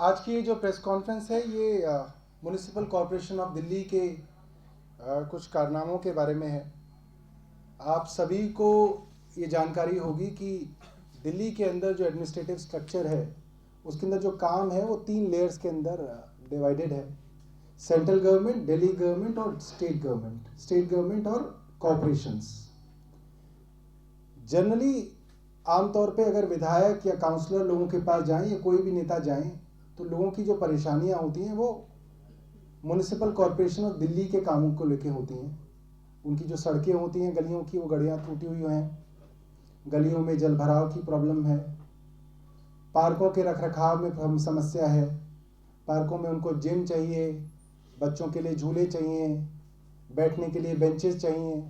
आज की ये जो प्रेस कॉन्फ्रेंस है ये म्युनिसिपल कॉरपोरेशन ऑफ दिल्ली के कुछ कारनामों के बारे में है। आप सभी को ये जानकारी होगी कि दिल्ली के अंदर जो एडमिनिस्ट्रेटिव स्ट्रक्चर है उसके अंदर जो काम है वो 3 लेयर्स के अंदर डिवाइडेड है। सेंट्रल गवर्नमेंट, दिल्ली गवर्नमेंट और स्टेट गवर्नमेंट और कॉरपोरेशंस। जनरली आमतौर पे अगर विधायक या काउंसलर लोगों के पास जाएं या कोई भी नेता जाएं तो लोगों की जो परेशानियां होती हैं वो म्युनिसिपल कॉरपोरेशन ऑफ दिल्ली के कामों को लेके होती हैं। उनकी जो सड़कें होती हैं गलियों की, वो गलियां टूटी हुई हैं, गलियों में जल भराव की प्रॉब्लम है, पार्कों के रखरखाव में समस्या है, पार्कों में उनको जिम चाहिए, बच्चों के लिए झूले चाहिए, बैठने के लिए बेंचेस चाहिए,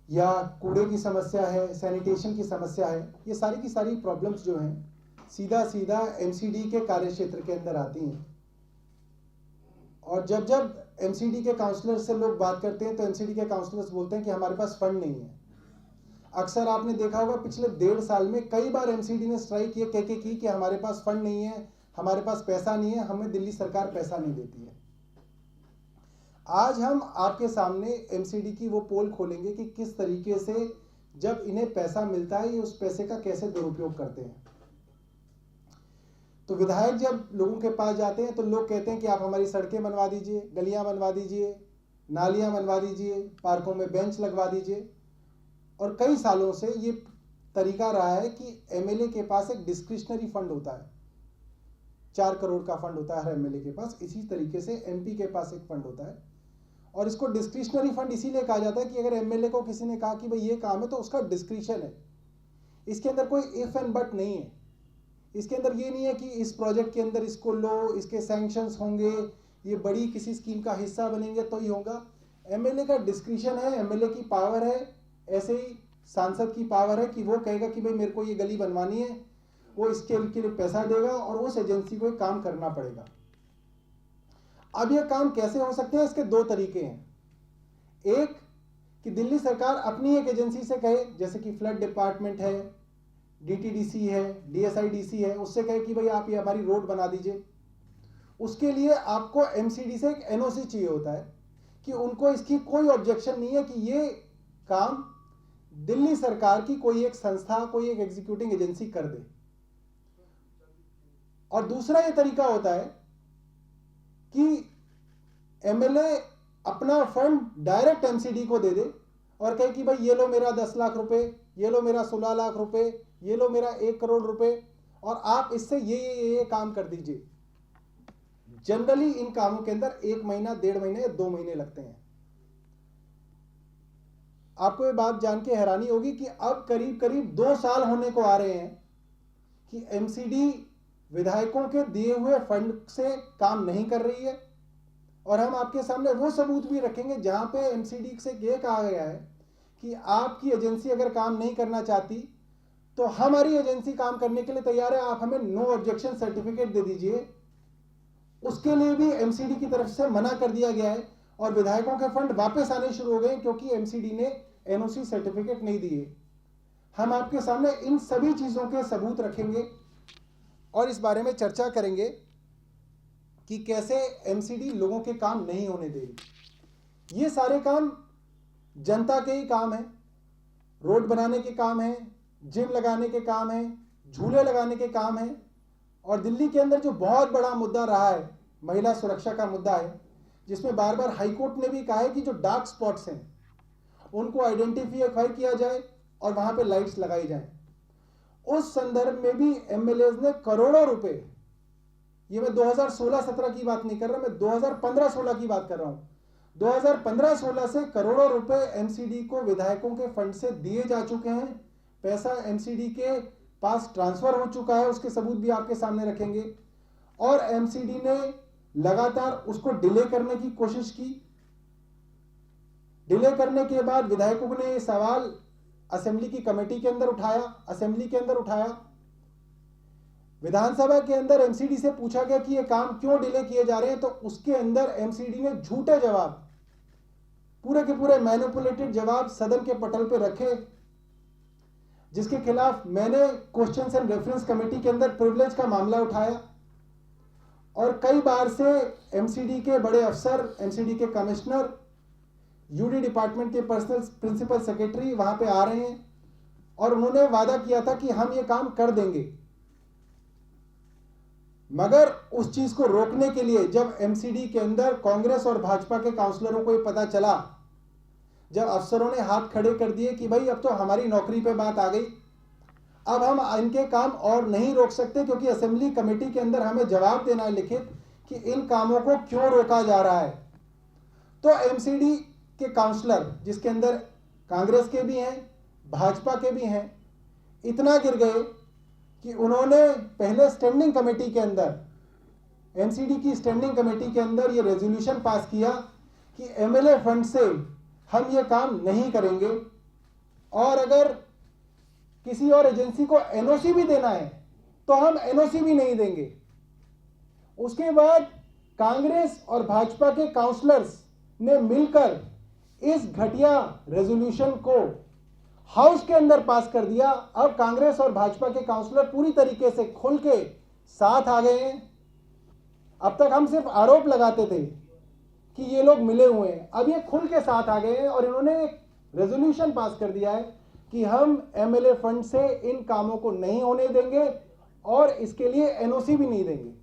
या कूड़े की समस्या है, सैनिटेशन की समस्या है। ये सारी की सारी प्रॉब्लम्स जो हैं सीधा एमसीडी के कार्य क्षेत्र के अंदर आती हैं। और जब एमसीडी के काउंसलर से लोग बात करते हैं तो एमसीडी के काउंसलर्स बोलते हैं कि हमारे पास फंड नहीं है। अक्सर आपने देखा होगा पिछले 1.5 साल में कई बार एमसीडी ने स्ट्राइक ये कह के की कि हमारे पास फंड नहीं है, हमारे पास पैसा नहीं है, हमें दिल्ली सरकार पैसा नहीं देती है। आज हम आपके सामने एमसीडी की वो पोल खोलेंगे कि किस तरीके से जब इन्हें पैसा मिलता है ये उस पैसे का कैसे दुरुपयोग करते हैं। तो विधायक जब लोगों के पास जाते हैं तो लोग कहते हैं कि आप हमारी सड़कें बनवा दीजिए, गलियां बनवा दीजिए, नालियां बनवा दीजिए, पार्कों में बेंच लगवा दीजिए। और कई सालों से ये तरीका रहा है कि एमएलए के पास एक डिस्क्रिशनरी फंड होता है, 4 करोड़ का फंड होता है एमएलए के पास। इसी तरीके से एमपी के पास एक फंड होता है और इसको डिस्क्रिशनरी फंड इसीलिए कहा जाता है कि अगर एमएलए को किसी ने कहा कि भाई ये काम है तो उसका डिस्क्रिशन है। इसके अंदर कोई इफ एंड बट नहीं है। इसके अंदर ये नहीं है कि इस प्रोजेक्ट के अंदर इसको लो, इसके सैंक्शंस होंगे, ये बड़ी किसी स्कीम का हिस्सा बनेंगे तो ही होगा। एमएलए का डिस्क्रिशन है, एमएलए की पावर है। ऐसे ही सांसद की पावर है कि वो कहेगा कि भाई मेरे को ये गली बनवानी है, वो इसके लिए पैसा देगा और उस एजेंसी को काम करना पड़ेगा। अब ये काम कैसे हो सकते हैं, इसके 2 तरीके हैं। एक कि दिल्ली सरकार अपनी एक एजेंसी से कहे, जैसे कि फ्लड डिपार्टमेंट है, डीटीडीसी है, डीएसआईडीसी है, उससे कहे कि भाई आप ये हमारी रोड बना दीजिए। उसके लिए आपको एमसीडी से एक एनओसी चाहिए होता है कि उनको इसकी कोई ऑब्जेक्शन नहीं है कि ये काम दिल्ली सरकार की कोई एक संस्था, कोई एक एग्जीक्यूटिंग एजेंसी कर दे। और दूसरा ये तरीका होता है कि एमएलए अपना फंड डायरेक्ट एमसीडी को दे दे और कहे कि भाई ये लो मेरा 10 लाख रुपए, ये लो मेरा 16 लाख रुपए, ये लो मेरा 1 करोड़ रुपए और आप इससे ये काम कर दीजिए। जनरली इन कामों के अंदर 1 महीना, 1.5 महीने या 2 महीने लगते हैं। आपको ये बात जान के हैरानी होगी कि अब करीब 2 साल होने को आ रहे हैं कि एमसीडी विधायकों के दिए हुए फंड से काम नहीं कर रही है। और हम आपके सामने वो सबूत भी रखेंगे जहां पे एमसीडी से ये कहा गया है कि आपकी एजेंसी अगर काम नहीं करना चाहती तो हमारी एजेंसी काम करने के लिए तैयार है, आप हमें नो ऑब्जेक्शन सर्टिफिकेट दे दीजिए। उसके लिए भी एमसीडी की तरफ से मना कर दिया गया है और विधायकों के फंड वापस आने शुरू हो गए क्योंकि एमसीडी ने एनओसी सर्टिफिकेट नहीं दिए। हम आपके सामने इन सभी चीजों के सबूत रखेंगे और इस बारे में चर्चा करेंगे कि कैसे एमसीडी लोगों के काम नहीं होने देगी। ये सारे काम जनता के ही काम हैं। रोड बनाने के काम हैं, जिम लगाने के काम हैं, झूले लगाने के काम हैं। और दिल्ली के अंदर जो बहुत बड़ा मुद्दा रहा है महिला सुरक्षा का मुद्दा है, जिसमें बार बार हाईकोर्ट ने भी कहा है कि जो डार्क स्पॉट्स हैं उनको आइडेंटिफाई किया जाए और वहां पे लाइट्स लगाई जाए। उस संदर्भ में भी एमएलए ने करोड़ों रुपए, ये मैं 2016-17 की बात नहीं कर रहा, मैं 2015-16 की बात कर रहा हूं। 2015-16 से करोड़ों रुपए एमसीडी को विधायकों के फंड से दिए जा चुके हैं। पैसा एमसीडी के पास ट्रांसफर हो चुका है, उसके सबूत भी आपके सामने रखेंगे। और एमसीडी ने लगातार उसको डिले करने की कोशिश की। डिले करने के बाद विधायकों ने यह सवाल असेंबली की कमेटी के अंदर उठाया, असेंबली के अंदर उठाया, विधानसभा के अंदर एमसीडी से पूछा गया कि ये काम क्यों डिले किए जा रहे हैं, तो उसके अंदर एमसीडी ने झूठे जवाब, पूरे के पूरे मैनिपुलेटेड जवाब सदन के पटल पर रखे, जिसके खिलाफ मैंने क्वेश्चंस एंड रेफरेंस कमेटी के अंदर प्रिविलेज का मामला उठाया। और कई बार से एमसीडी के बड़े अफसर, एमसीडी के कमिश्नर, यूडी डिपार्टमेंट के पर्सनल प्रिंसिपल सेक्रेटरी वहां पे आ रहे हैं और उन्होंने वादा किया था कि हम ये काम कर देंगे। मगर उस चीज को रोकने के लिए जब एमसीडी के अंदर कांग्रेस और भाजपा के काउंसलरों को ये पता चला, जब अफसरों ने हाथ खड़े कर दिए कि भाई अब तो हमारी नौकरी पे बात आ गई, अब हम इनके काम और नहीं रोक सकते क्योंकि असेंबली कमेटी के अंदर हमें जवाब देना है लिखित कि इन कामों को क्यों रोका जा रहा है। तो एमसीडी के काउंसलर, जिसके अंदर कांग्रेस के भी हैं, भाजपा के भी हैं, इतना गिर गए कि उन्होंने पहले स्टैंडिंग कमेटी के अंदर, एमसीडी की स्टैंडिंग कमेटी के अंदर ये रेजोल्यूशन पास किया कि एमएलए फंड से हम ये काम नहीं करेंगे और अगर किसी और एजेंसी को एनओसी भी देना है तो हम एनओसी भी नहीं देंगे। उसके बाद कांग्रेस और भाजपा के काउंसलर्स ने मिलकर इस घटिया रेजोल्यूशन को हाउस के अंदर पास कर दिया। अब कांग्रेस और भाजपा के काउंसलर पूरी तरीके से खुल के साथ आ गए हैं। अब तक हम सिर्फ आरोप लगाते थे कि ये लोग मिले हुए हैं, अब ये खुल के साथ आ गए हैं और इन्होंने एक रेजोल्यूशन पास कर दिया है कि हम एमएलए फंड से इन कामों को नहीं होने देंगे और इसके लिए एनओसी भी नहीं देंगे।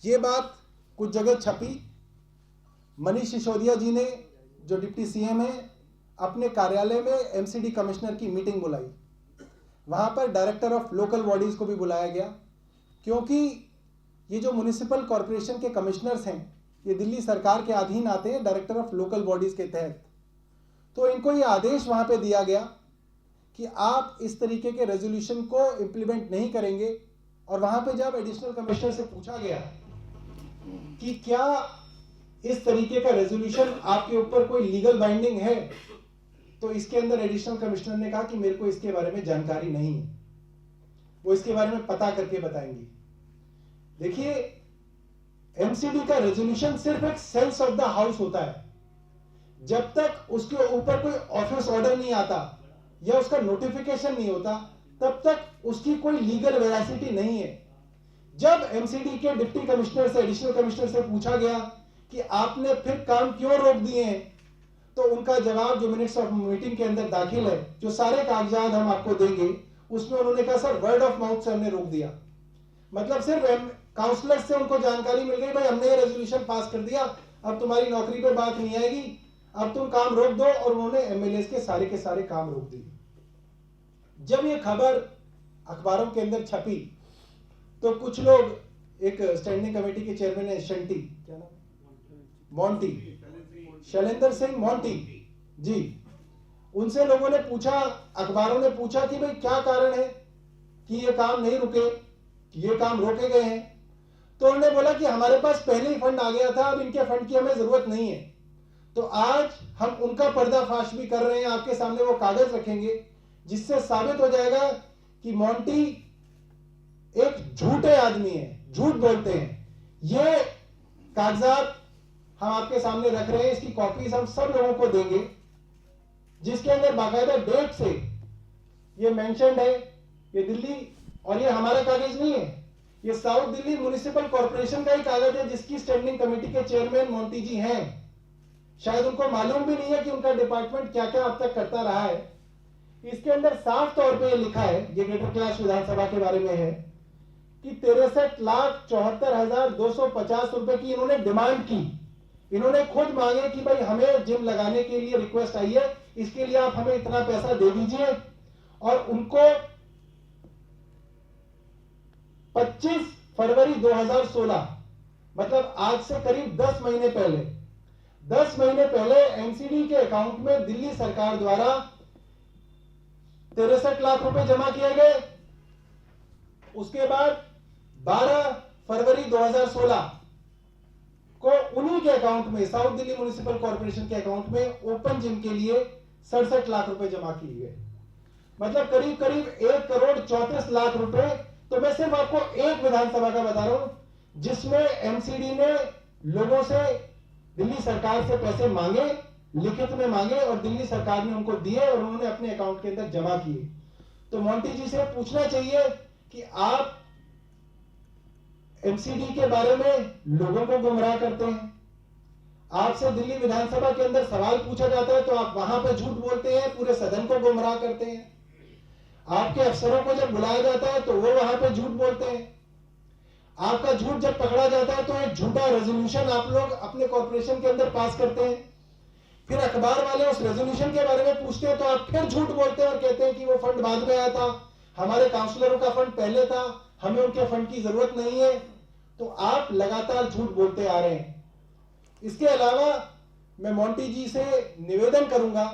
ये बात कुछ जगह छपी। मनीष सिसोदिया जी ने, जो डिप्टी सीएम है, अपने कार्यालय में एमसीडी कमिश्नर की मीटिंग बुलाई। वहां पर डायरेक्टर ऑफ लोकल बॉडीज को भी बुलाया गया क्योंकि ये जो म्युनिसिपल कॉरपोरेशन के कमिश्नर्स हैं ये दिल्ली सरकार के अधीन आते हैं डायरेक्टर ऑफ लोकल बॉडीज के तहत। तो इनको ये आदेश वहां पे दिया गया कि आप इस तरीके के रेजोल्यूशन को इंप्लीमेंट नहीं करेंगे। और वहां पे जब एडिशनल कमिश्नर से पूछा गया कि क्या इस तरीके का रेजोल्यूशन आपके ऊपर कोई लीगल बाइंडिंग है, तो इसके अंदर एडिशनल कमिश्नर ने कहा कि मेरे को इसके बारे में जानकारी नहीं है, वो इसके बारे में पता करके बताएंगे। देखिए, एमसीडी का रेजोल्यूशन सिर्फ एक सेंस ऑफ द हाउस होता है। जब तक उसके ऊपर कोई ऑफिस ऑर्डर नहीं आता या उसका नोटिफिकेशन नहीं होता, तब तक उसकी कोई लीगल वेरासिटी नहीं है। जब एमसीडी के डिप्टी कमिश्नर से, एडिशनल कमिश्नर से पूछा गया कि आपने फिर काम क्यों रोक दिए हैं, तो उनका जवाब जो मिनट्स ऑफ मीटिंग के अंदर दाखिल है, जो सारे कागजात हम आपको देंगे, उसमें उन्होंने कहा सर वर्ड ऑफ माउथ से हमने रोक दिया। मतलब सिर्फ काउंसलर से उनको जानकारी मिल गई, भाई हमने ये रेजोल्यूशन पास कर दिया, अब तुम्हारी नौकरी पे बात नहीं आएगी, अब तुम काम रोक दो, और उन्होंने एमएलए के सारे काम रोक दिए। जब ये खबर अखबारों के अंदर छपी तो कुछ लोग, एक स्टैंडिंग कमेटी के चेयरमैन है शंटी, क्या नाम, मोंटी, शैलेंद्र सिंह मोंटी जी, उनसे लोगों ने पूछा, अखबारों ने पूछा कि भाई क्या कारण है कि ये काम नहीं रुके, ये काम रोके गए हैं। तो उन्होंने बोला कि हमारे पास पहले ही फंड आ गया था, अब इनके फंड की हमें जरूरत नहीं है। तो आज हम उनका पर्दाफाश भी कर रहे हैं, आपके सामने वो कागज रखेंगे जिससे साबित हो जाएगा कि मोंटी एक झूठे आदमी है, झूठ बोलते हैं। ये कागजात हम आपके सामने रख रहे हैं, इसकी कॉपीज हम सब लोगों को देंगे, जिसके अंदर बाकायदा डेट से ये मेंशन्ड है। ये दिल्ली, और ये हमारा कागज नहीं है, ये साउथ दिल्ली म्युनिसिपल कॉर्पोरेशन का ही कागज है, जिसकी स्टैंडिंग कमेटी के चेयरमैन मोंटी जी हैं। शायद उनको मालूम भी नहीं है कि उनका डिपार्टमेंट क्या क्या अब तक करता रहा है। इसके अंदर साफ तौर पे ये लिखा है, ये ग्रेटर कैलाश विधानसभा के बारे में है, कि 63,74,250 रुपए की इन्होंने डिमांड की। इन्होंने खुद मांगे कि भाई हमें जिम लगाने के लिए रिक्वेस्ट आई है, इसके लिए आप हमें इतना पैसा दे दीजिए। और उनको 25 फरवरी 2016, मतलब आज से करीब 10 महीने पहले एमसीडी के अकाउंट में दिल्ली सरकार द्वारा 63 लाख रुपए जमा किए गए। उसके बाद 12 फरवरी 2016 को उन्हीं के अकाउंट में, साउथ दिल्ली म्युनिसिपल कॉर्पोरेशन के अकाउंट में ओपन जिम के लिए 67 लाख रुपए जमा किए गए। मतलब करीब करीब 1,34,00,000 रुपए। तो मैं सिर्फ आपको एक विधानसभा का बता रहा हूं जिसमें एमसीडी ने लोगों से, दिल्ली सरकार से पैसे मांगे, लिखित में मांगे, और दिल्ली सरकार ने उनको दिए और उन्होंने अपने अकाउंट के अंदर जमा किए। तो मोंटी जी से पूछना चाहिए कि आप एमसीडी के बारे में लोगों को गुमराह करते हैं। आपसे दिल्ली विधानसभा के अंदर सवाल पूछा जाता है तो आप वहां पे झूठ बोलते हैं, पूरे सदन को गुमराह करते हैं। आपके अफसरों को जब बुलाया जाता है तो वो वहां पे झूठ बोलते हैं। आपका झूठ जब पकड़ा जाता है तो एक झूठा रेजोल्यूशन आप लोग अपने कॉर्पोरेशन के अंदर पास करते हैं। फिर अखबार वाले उस रेजोल्यूशन के बारे में पूछते हैं तो आप फिर झूठ बोलते हैं और कहते हैं कि वो फंड बाद में आया था, हमारे काउंसलरों का फंड पहले था, हमें उनके फंड की जरूरत नहीं है। तो आप लगातार झूठ बोलते आ रहे हैं। इसके अलावा मैं मोंटी जी से निवेदन करूंगा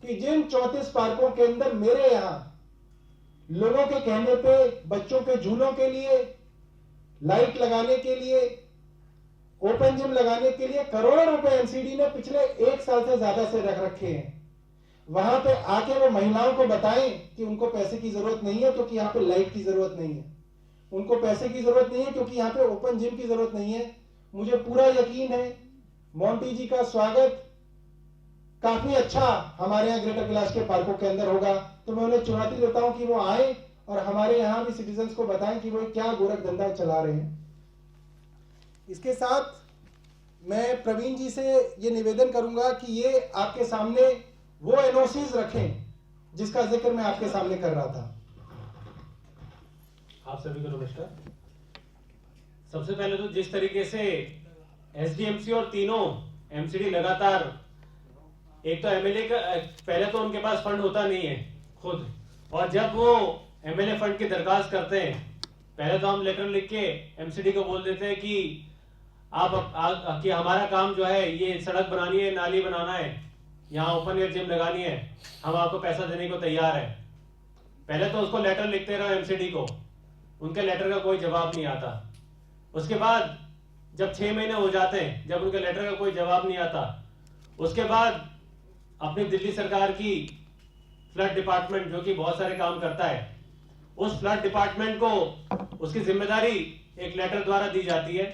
कि जिन 34 पार्कों के अंदर मेरे यहां लोगों के कहने पे बच्चों के झूलों के लिए, लाइट लगाने के लिए, ओपन जिम लगाने के लिए करोड़ों रुपए एमसीडी ने पिछले 1 साल से ज्यादा से रख रखे हैं, वहां पे आके वो महिलाओं को बताएं कि उनको पैसे की जरूरत नहीं है क्योंकि यहाँ पे लाइट की जरूरत नहीं है, उनको पैसे की जरूरत नहीं है क्योंकि यहाँ पे ओपन जिम की जरूरत नहीं है। मुझे पूरा यकीन है मोंटी जी का स्वागत काफी अच्छा हमारे यहाँ ग्रेटर कैलाश के पार्कों के अंदर होगा। तो मैं उन्हें चुनौती देता हूं कि वो आए और हमारे यहाँ भी सिटीजन्स को बताएं कि वो क्या गोरख धंधा चला रहे हैं। इसके साथ मैं प्रवीण जी से ये निवेदन करूंगा कि ये आपके सामने वो एनओसीज रखें जिसका जिक्र मैं आपके सामने कर रहा था। आप सभी को नमस्कार। सबसे पहले तो जिस तरीके से एसडीएमसी और तीनों एमसीडी लगातार, एक तो एमएलए का पहले तो उनके पास फंड होता नहीं है खुद, और जब वो एमएलए फंड की दरखास्त करते हैं पहले तो हम लेटर लिख के एमसीडी को बोल देते हैं कि कि हमारा काम जो है ये सड़क बनानी है, नाली बनाना है, यहाँ ओपन एयर जिम लगानी है, हम आपको पैसा देने को तैयार है। पहले तो उसको लेटर लिखते रहो एमसीडी को, उनके लेटर का कोई जवाब नहीं आता। उसके बाद जब 6 महीने हो जाते हैं, जब उनके लेटर का कोई जवाब नहीं आता, उसके बाद अपनी दिल्ली सरकार की फ्लड डिपार्टमेंट जो कि बहुत सारे काम करता है, उस फ्लड डिपार्टमेंट को उसकी जिम्मेदारी एक लेटर द्वारा दी जाती है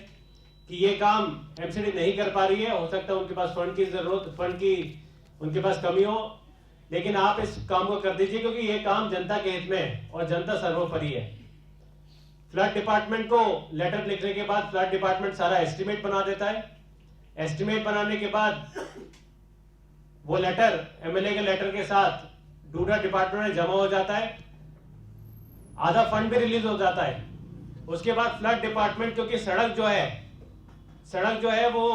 कि ये काम एमसीडी नहीं कर पा रही है, हो सकता है उनके पास फंड की जरूरत, फंड की उनके पास कमी हो, लेकिन आप इस काम को कर दीजिए क्योंकि ये काम जनता के हित में है और जनता सर्वोपरि है। फ्लड डिपार्टमेंट को लेटर लिखने के बाद फ्लड डिपार्टमेंट सारा एस्टिमेट बना देता है। एस्टिमेट बनाने के बाद वो लेटर एमएलए के लेटर के साथ डूडा डिपार्टमेंट में जमा हो जाता है, आधा फंड भी रिलीज हो जाता है। उसके बाद फ्लड डिपार्टमेंट, क्योंकि सड़क जो है वो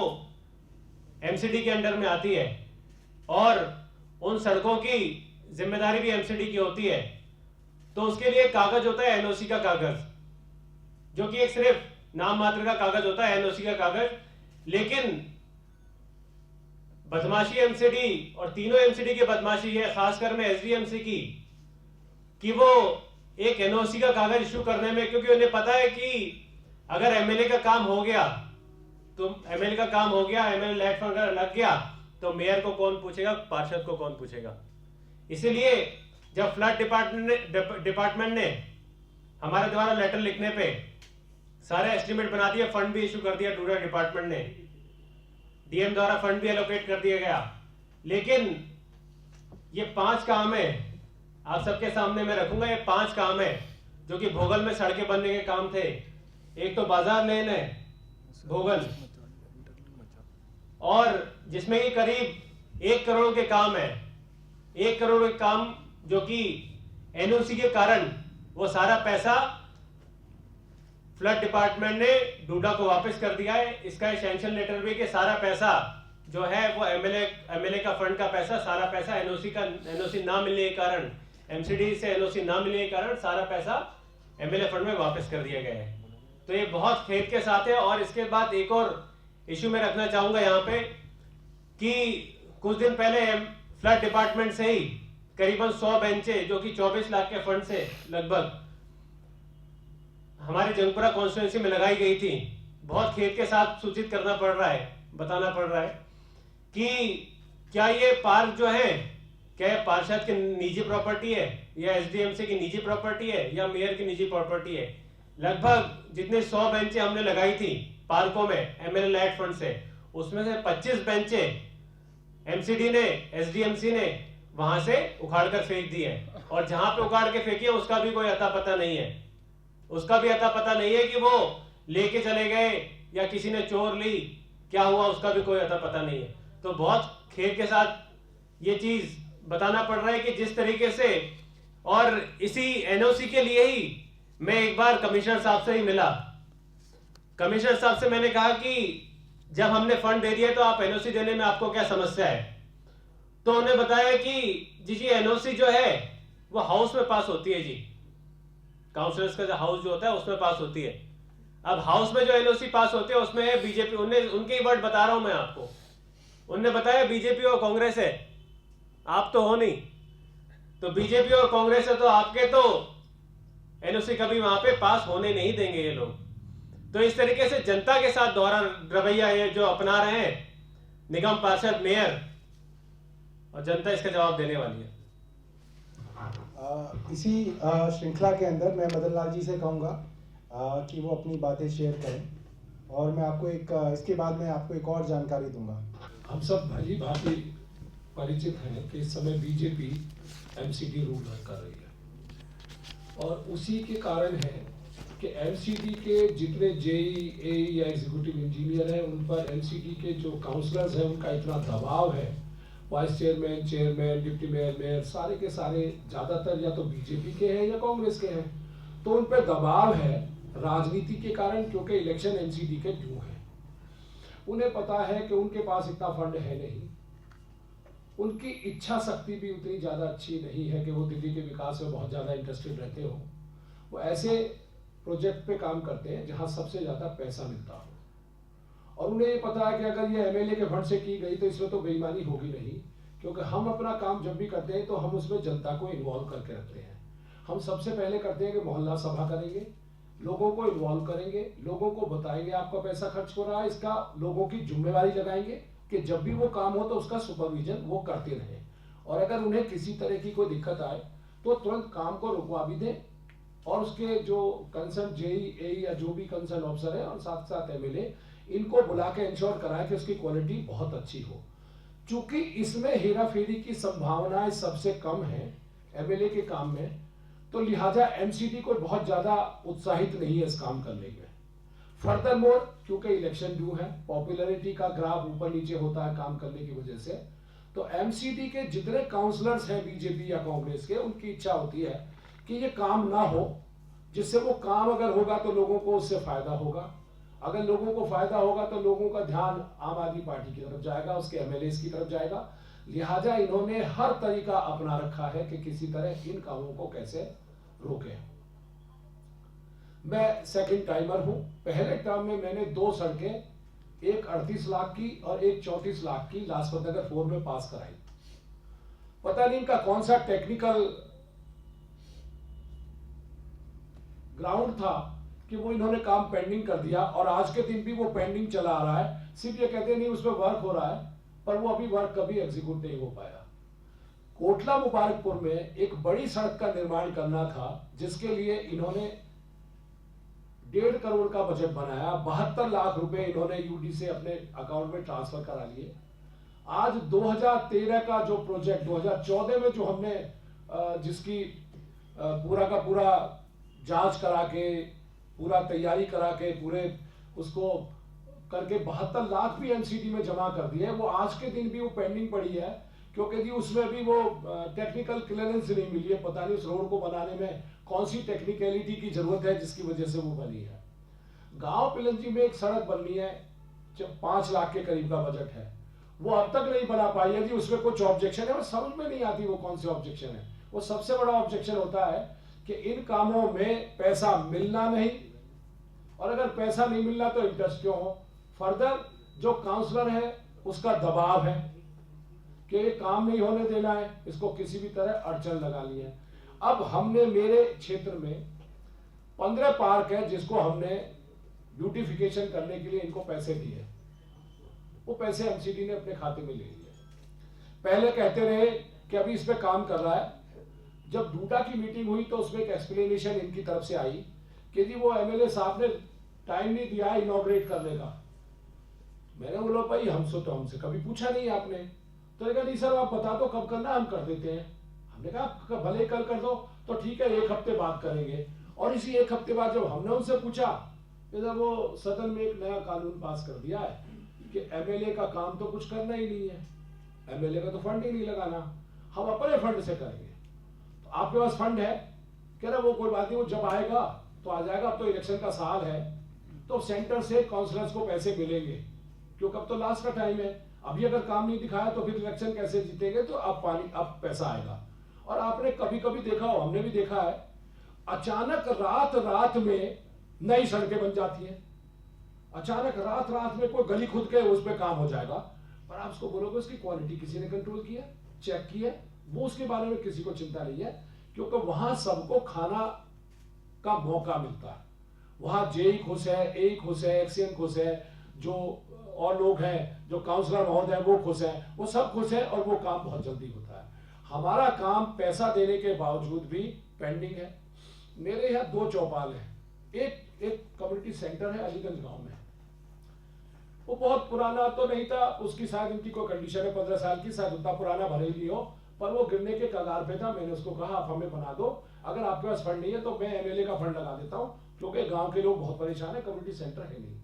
एमसीडी के अंडर में आती है और उन सड़कों की जिम्मेदारी भी एमसीडी की होती है, तो उसके लिए कागज होता है एनओसी का कागज, जो कि एक सिर्फ नाम मात्र का कागज होता है, एनओसी का कागज। लेकिन बदमाशी एमसीडी और तीनों एमसीडी की बदमाशी है, खासकर में एसडीएमसी की, कि वो एक एनओसी का कागज इशू करने में, क्योंकि उन्हें पता है कि अगर एमएलए का काम हो गया तो एमएलए का काम हो गया, एमएलए लैट फंड लग गया तो मेयर को कौन पूछेगा, पार्षद को कौन पूछेगा। इसीलिए जब फ्लड डिपार्टमेंट ने हमारे द्वारा लेटर लिखने पे सारे एस्टिमेट बना दिए, फंड भी इशू कर दिया डूडा डिपार्टमेंट ने, डीएम द्वारा फंड भी एलोकेट कर दिया गया, लेकिन ये 5 काम है आप सबके सामने मैं रखूंगा। ये 5 काम है जो कि भोगल में सड़कें बनने के काम थे। एक तो बाजार लेन है भोगल, और जिसमें कि करीब 1 करोड़ के काम है। 1 करोड़ के काम जो कि एनओसी के कारण वो सारा पैसा फ्लड डिपार्टमेंट ने डूडा को वापस कर दिया है। इसका सैंक्शन लेटर भी कि सारा पैसा जो है वो एमएलए का फंड का पैसा, सारा पैसा एनओसी ना मिलने के कारण, एमसीडी से एनओसी ना मिलने के कारण सारा पैसा एमएलए फंड में वापस कर दिया गया है। तो ये बहुत खेद के साथ है। और इसके बाद एक और इशू में रखना चाहूंगा यहाँ पे कि कुछ दिन पहले फ्लड डिपार्टमेंट से ही करीबन 100 बेंचें जो कि 24 लाख के फंड से लगभग हमारे जंगपुरा कॉन्स्टिट्यूंसी में लगाई गई थी। बहुत खेद के साथ सूचित करना पड़ रहा है, बताना पड़ रहा है कि क्या ये पार्क जो है क्या पार्षद की निजी प्रॉपर्टी है या एसडीएमसी की निजी प्रॉपर्टी है या मेयर की निजी प्रॉपर्टी है। लगभग जितने 100 बेंचें हमने लगाई थी पार्कों में एमएलए लैट फंड से, उसमें से 25 बेंचें एमसीडी ने, एसडीएमसी ने वहां से उखाड़ कर फेंक दी है। और जहां पे उखाड़ के फेंकी है उसका भी कोई अता पता नहीं है, उसका भी अता पता नहीं है कि वो लेके चले गए या किसी ने चोर ली, क्या हुआ उसका भी कोई अता पता नहीं है। तो बहुत खेद के साथ ये चीज बताना पड़ रहा है कि जिस तरीके से, और इसी एनओसी के लिए ही मैं एक बार कमिश्नर साहब से ही मिला। कमिश्नर साहब से मैंने कहा कि जब हमने फंड दे दिया तो आप एनओसी देने में आपको क्या समस्या है। तो उन्होंने बताया कि जी एनओसी जो है वो हाउस में पास होती है जी, काउंसिलर्स का जो हाउस जो होता है उसमें पास होती है। अब हाउस में जो एनओसी पास होती है उसमें है बीजेपी, उनके ही वर्ड बता रहा हूं मैं आपको। उनने बताया बीजेपी और कांग्रेस है, आप तो हो नहीं, तो बीजेपी और कांग्रेस है तो आपके तो एनओसी कभी वहां पे पास होने नहीं देंगे ये लोग। तो इस तरीके से जनता के साथ दोहरा रवैया है जो अपना रहे हैं निगम पार्षद मेयर, और जनता इसका जवाब देने वाली है। इसी श्रृंखला के अंदर मैं मदन लाल जी से कहूँगा कि वो अपनी बातें शेयर करें, और मैं आपको इसके बाद में आपको एक और जानकारी दूंगा। हम सब भली भांति परिचित हैं कि इस समय बीजेपी एमसीडी रूल कर रही है, और उसी के कारण है कि एमसीडी के जितने जेई एई या एग्जीक्यूटिव इंजीनियर हैं उन पर एमसीडी के जो काउंसलर्स हैं उनका इतना दबाव है, vice chairman, chairman, deputy mayor, mayor सारे के सारे ज़्यादातर या तो बीजेपी के हैं या कांग्रेस के हैं, तो उन पर दबाव है राजनीति के कारण, क्योंकि इलेक्शन एमसीडी के ड्यू है। उन्हें पता है कि उनके पास इतना फंड है नहीं, उनकी इच्छा शक्ति भी उतनी ज़्यादा अच्छी नहीं है कि वो दिल्ली के विकास में बहुत ज़्यादा इंटरेस्टेड रहते हो। वो ऐसे प्रोजेक्ट पे काम करते हैं जहां सबसे ज़्यादा पैसा मिलता हो, और उन्हें ये पता है कि अगर ये एमएलए के फंड से की गई तो इसमें तो बेईमानी होगी नहीं, क्योंकि हम अपना काम जब भी करते हैं तो हम उसमें जनता को इन्वॉल्व करके रखते हैं। हम सबसे पहले करते हैं कि मोहल्ला सभा करेंगे, लोगों को इन्वॉल्व करेंगे, लोगों को बताएंगे आपका पैसा खर्च हो रहा है, इसका लोगों की जिम्मेवारी लगाएंगे कि जब भी वो काम हो तो उसका सुपरविजन वो करते रहें, और अगर उन्हें किसी तरह की कोई दिक्कत आए तो तुरंत काम को रुकवा भी दें, और उसके जो कंसर्न जेई एई या जो भी कंसर्न ऑफिसर है और साथ साथ एमएलए, इनको बुला के इंश्योर कराएं कि उसकी क्वालिटी बहुत अच्छी हो। चूंकि इसमें हेरा फेरी की संभावनाएं सबसे कम है एमएलए के काम में, तो लिहाजा एमसीडी को बहुत ज्यादा उत्साहित नहीं है इस काम करने में। फर्दर मोर क्योंकि इलेक्शन ड्यू है, पॉपुलैरिटी का ग्राफ ऊपर नीचे होता है काम करने की वजह से, तो एमसीडी के जितने काउंसलर्स हैं बीजेपी या कांग्रेस के, उनकी इच्छा होती है कि ये काम ना हो, जिससे वो काम अगर होगा तो लोगों को उससे फायदा होगा, अगर लोगों को फायदा होगा तो लोगों का ध्यान आम आदमी पार्टी की तरफ जाएगा, उसके एमएलए की तरफ जाएगा। लिहाजा इन्होंने हर तरीका अपना रखा है कि किसी तरह इन कामों को कैसे रोके। मैं सेकंड टाइमर हूं। पहले टर्म में मैंने 2 सड़कें, एक 38 लाख की और एक 34 लाख की लाजपत नगर 4 में पास कराई। पता नहीं इनका कौन सा टेक्निकल ग्राउंड था कि वो इन्होंने काम पेंडिंग कर दिया, और आज के दिन भी वो पेंडिंग चला आ रहा है। सिर्फ ये कहते नहीं उसमें वर्क हो रहा है, पर वो अभी वर्क कभी एग्जीक्यूट नहीं हो पाया। कोटला मुबारकपुर में एक बड़ी सड़क का निर्माण करना था, जिसके लिए इन्होंने 1.5 करोड़ का बजट बनाया। 72 लाख रुपए इन्होंने यूडी से अपने अकाउंट में ट्रांसफर करा लिए। आज 2013 का जो प्रोजेक्ट 2014 में जो हमने जिसकी पूरा का पूरा जांच करा के, पूरा तैयारी करा के, पूरे उसको करके 72 लाख भी एमसीडी में जमा कर दिए, वो आज के दिन भी वो पेंडिंग पड़ी है, क्योंकि जी उसमें भी वो टेक्निकल क्लियरेंस नहीं मिली है। पता नहीं उस रोड को बनाने में कौन सी टेक्निकलिटी की जरूरत है जिसकी वजह से वो बनी है। गांव पिलंजी में एक सड़क बननी है, 5 लाख के करीब का बजट है, वो अब तक नहीं बना पाई है जी। उसमें कुछ ऑब्जेक्शन है, वो समझ में नहीं आती वो कौन सी ऑब्जेक्शन है। वो सबसे बड़ा ऑब्जेक्शन होता है कि इन कामों में पैसा मिलना नहीं, और अगर पैसा नहीं मिलना तो इंटरेस्ट क्यों हो। फर्दर जो काउंसलर है उसका दबाव है कि ये काम नहीं होने देना है, इसको किसी भी तरह अड़चन लगानी है। अब हमने मेरे क्षेत्र में 15 पार्क है जिसको हमने ब्यूटिफिकेशन करने के लिए इनको पैसे दिए, वो पैसे एमसीडी ने अपने खाते में ले लिए। पहले कहते रहे कि अभी इस पे काम कर रहा है। जब डूडा की मीटिंग हुई तो उसमें एक एक्सप्लेनेशन इनकी तरफ से आई कि जी वो एमएलए साहब ने टाइम नहीं दिया इनॉग्रेट करने का। मैंने बोला भाई हमसे कभी पूछा नहीं आपने। तो नहीं सर आप बता दो कब करना, हम कर देते हैं। हमने कहा भले कल कर दो, तो ठीक है 1 हफ्ते बाद करेंगे। और इसी 1 हफ्ते बाद जब हमने उनसे पूछा इधर वो सदन में एक नया कानून पास कर दिया है कि एमएलए का काम तो कुछ करना ही नहीं है, एमएलए का तो फंड ही नहीं लगाना, हम अपने फंड से करेंगे। तो आपके पास फंड है, कह रहे वो कोई बात नहीं, वो जब आएगा तो आ जाएगा, अब तो इलेक्शन का साल है तो सेंटर से काउंसलर्स को पैसे मिलेंगे, क्योंकि अब तो लास्ट का टाइम है, अभी अगर काम नहीं दिखाया तो फिर इलेक्शन कैसे जीतेंगे, तो अब पैसा आएगा। और आपने कभी कभी देखा हो, हमने भी देखा है, अचानक रात रात में नई सड़कें बन जाती हैं, अचानक रात रात में कोई गली खुद के उस पर काम हो जाएगा, पर आप उसको बोलोगे उसकी क्वालिटी किसी ने कंट्रोल किया, चेक किया, वो उसके बारे में किसी को चिंता नहीं है, क्योंकि वहां सबको खाना का मौका मिलता है, वहां जेई खुश है, ए खुश है, एक्सीएन खुश है, जो और लोग हैं, जो काउंसलर महोदय वो खुश है, वो सब खुश है और वो काम बहुत जल्दी होता है। हमारा काम पैसा देने के बावजूद भी पेंडिंग है। मेरे यहाँ 2 चौपाल है, एक कम्युनिटी सेंटर है अलीगंज गांव में, वो बहुत पुराना तो नहीं था, उसकी शायद इनकी कोई कंडीशन है 15 साल की, शायद उतना पुराना भले ही नहीं हो, पर वो गिरने के कगार पे था। मैंने उसको कहा आप हमें बना दो, अगर आपके पास फंड नहीं है तो मैं एमएलए का फंड लगा देता हूँ, क्योंकि गांव के लोग बहुत परेशान है, कम्युनिटी सेंटर है नहीं।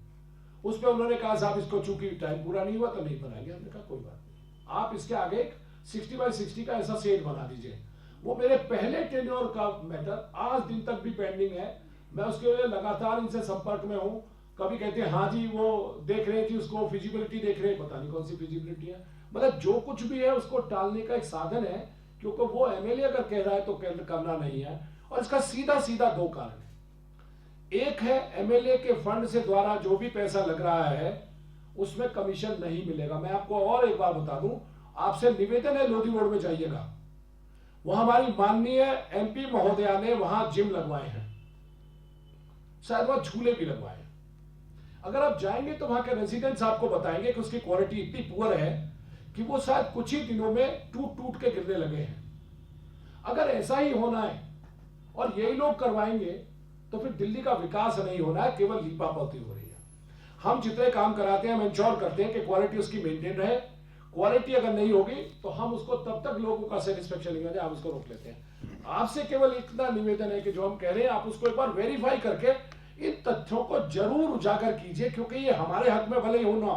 उस पर उन्होंने कहा साहब इसको चूंकि टाइम पूरा नहीं हुआ तो नहीं बनाएंगे। हमने कहा कोई बात नहीं, आप इसके आगे 60x60 का ऐसा सेट बना दीजिए। वो मेरे पहले टेन्योर का मैटर आज दिन तक भी पेंडिंग है, मैं उसके लिए लगातार इनसे संपर्क में हूँ। कभी कहते हैं हाँ जी वो देख रहे हैं जी, उसको फिजिबिलिटी देख रहे हैं, पता नहीं कौन सी फिजिबिलिटी है, मतलब जो कुछ भी है उसको टालने का एक साधन है, क्योंकि वो एमएलए अगर कह रहा है तो करना नहीं है। और इसका सीधा सीधा 2 कारण है। एक है एमएलए के फंड से द्वारा जो भी पैसा लग रहा है उसमें कमीशन नहीं मिलेगा। मैं आपको और एक बार बता दूं, आपसे निवेदन है लोधी रोड में जाइएगा, वहां हमारी माननीय एमपी महोदया ने वहां जिम लगवाए हैं, शायद वहां झूले भी लगवाए हैं। अगर आप जाएंगे तो वहां के रेजिडेंट्स आपको बताएंगे कि उसकी क्वालिटी इतनी पुअर है कि वो शायद कुछ ही दिनों में टूट टूट के गिरने लगे हैं। अगर ऐसा ही होना है और यही लोग करवाएंगे तो फिर दिल्ली का विकास नहीं होना है, केवल लीपापोती हो रही है। हम जितने काम कराते हैं हम इंश्योर करते हैं कि क्वालिटी उसकी मेंटेन रहे। क्वालिटी अगर नहीं होगी तो हम उसको तब तक लोगों का सेटिस्फेक्शन नहीं होगा, हम उसको रोक लेते हैं। आपसे केवल इतना निवेदन है कि जो हम कह रहे हैं आप उसको एक बार वेरीफाई करके इन तथ्यों को जरूर उजागर कीजिए, क्योंकि ये हमारे हक में भले ही हो ना,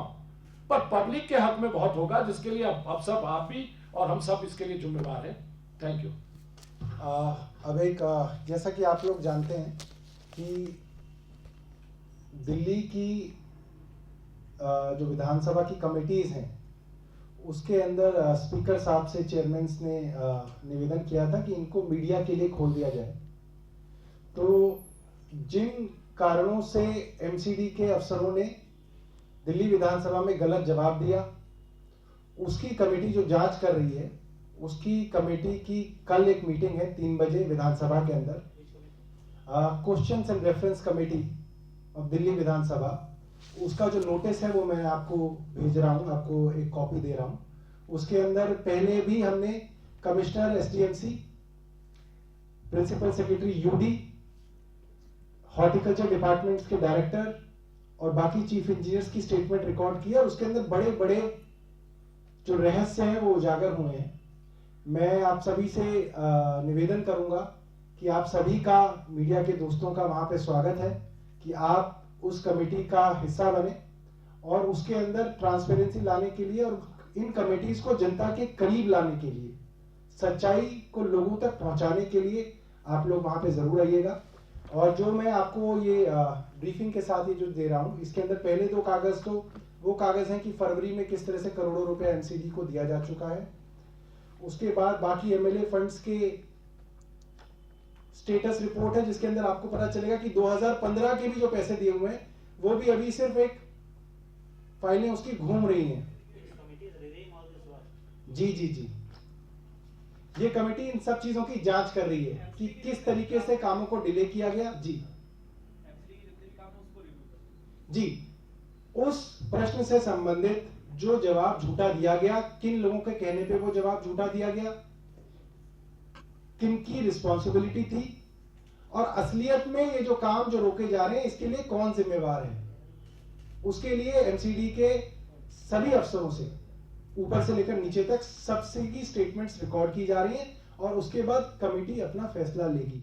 पर पब्लिक के हक में बहुत होगा, जिसके लिए अब सब आप भी और हम सब इसके लिए जिम्मेवार हैं। Thank you. अब एक जैसा कि आप लोग जानते हैं कि दिल्ली की जो विधानसभा की कमेटीज हैं उसके अंदर स्पीकर साहब से चेयरमैन ने निवेदन किया था कि इनको मीडिया के लिए खोल दिया जाए। तो जिन कारणों से एमसीडी के अफसरों ने दिल्ली विधानसभा में गलत जवाब दिया, उसकी कमेटी जो जांच कर रही है, उसकी कमेटी की कल एक मीटिंग है 3 बजे विधानसभा के अंदर। Questions and reference committee of Delhi विधानसभा, उसका जो नोटिस है वो मैं आपको भेज रहा हूँ, आपको एक कॉपी दे रहा हूँ। उसके अंदर पहले भी हमने commissioner SDMC, principal secretary UD, horticulture departments के डायरेक्टर और बाकी चीफ इंजीनियर्स की स्टेटमेंट रिकॉर्ड किया और उसके अंदर बड़े बड़े जो रहस्य हैं वो उजागर हुए हैं। मैं आप सभी से निवेदन करूंगा कि आप सभी का, मीडिया के दोस्तों का वहां पे स्वागत है कि आप उस कमेटी का हिस्सा बने और उसके अंदर ट्रांसपेरेंसी लाने के लिए और इन कमेटीज को जनता के करीब लाने के लिए, सच्चाई को लोगों तक पहुंचाने के लिए आप लोग वहां पे जरूर आइएगा। और जो मैं आपको ये ब्रीफिंग के साथ ही जो दे रहा हूं, इसके अंदर पहले 2 कागज तो वो कागज हैं कि फरवरी में किस तरह से करोड़ों रुपए एमसीडी को दिया जा चुका है। उसके बाद बाकी एमएलए फंड्स के स्टेटस रिपोर्ट है, जिसके अंदर आपको पता चलेगा कि 2015 के भी जो पैसे दिए हुए हैं वो भी अभी सिर्फ एक फाइलें उसकी घूम रही हैं। जी जी जी, ये कमेटी इन सब चीजों की जांच कर रही है कि किस तरीके से कामों को डिले किया गया। जी, उस प्रश्न से संबंधित जो जवाब झूठा दिया गया, किन लोगों के कहने पे वो जवाब झूठा दिया गया, किनकी रिस्पॉन्सिबिलिटी थी और असलियत में ये जो काम जो रोके जा रहे हैं इसके लिए कौन जिम्मेवार है, उसके लिए एमसीडी के सभी अफसरों से ऊपर से लेकर नीचे तक सबसे की स्टेटमेंट्स रिकॉर्ड की जा रही हैं और उसके बाद कमेटी अपना फैसला लेगी।